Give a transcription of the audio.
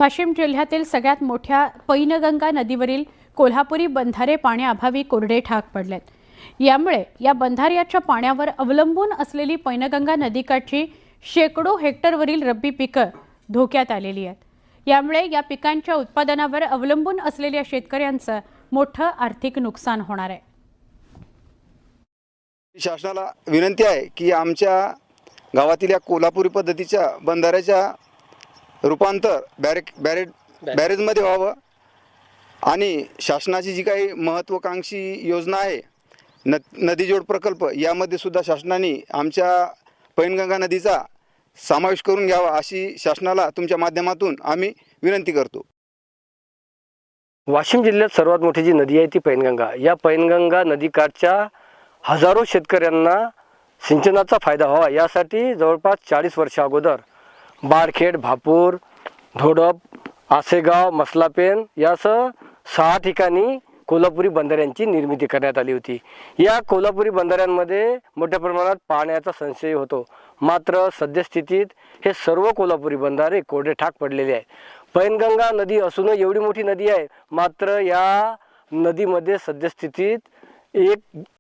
वाशिम जिल्ह्यातील सगळ्यात मोठ्या पैनगंगा नदीवरील कोल्हापुरी बंधारे पाण्याअभावी कोरडे ठाक पडलेत। यामुळे या बंधाऱ्याच्या पाण्यावर अवलंबून असलेली पैनगंगा नदीकाठची शेकडो हेक्टरवरील रब्बी पिकं धोक्यात आलेली आहेत। यामुळे या पिकांच्या उत्पादनावर अवलंबून असलेल्या शेतकऱ्यांचं मोठं आर्थिक नुकसान होणार आहे। शासनाला विनंती आहे की आमच्या गावातील या कोल्हापुरी पद्धतीच्या बंधाऱ्याच्या रूपांतर बॅरेजमध्ये व्हावं आणि शासनाची जी काही महत्त्वाकांक्षी योजना आहे नदीजोड प्रकल्प यामध्ये सुद्धा शासनाने आमच्या पैनगंगा नदीचा समावेश करून घ्यावा अशी शासनाला तुमच्या माध्यमातून आम्ही विनंती करतो। वाशिम जिल्ह्यात सर्वात मोठी जी नदी आहे ती पैनगंगा। या पैनगंगा नदीकाठच्या हजारो शेतकऱ्यांना सिंचनाचा फायदा व्हावा यासाठी जवळपास 40 वर्ष अगोदर बारखेड, भापूर, धोडप, आसेगाव, मसलापेन यासह 6 ठिकाणी कोल्हापुरी बंधाऱ्यांची निर्मिती करण्यात आली होती। या कोल्हापुरी बंधाऱ्यांमध्ये मोठ्या प्रमाणात पाण्याचा संचय होतो, मात्र सद्यस्थितीत हे सर्व कोल्हापुरी बंधारे कोरडे ठाक पडलेले आहेत। पैनगंगा नदी असून एवढी मोठी नदी आहे, मात्र या नदीमध्ये सद्यस्थितीत एक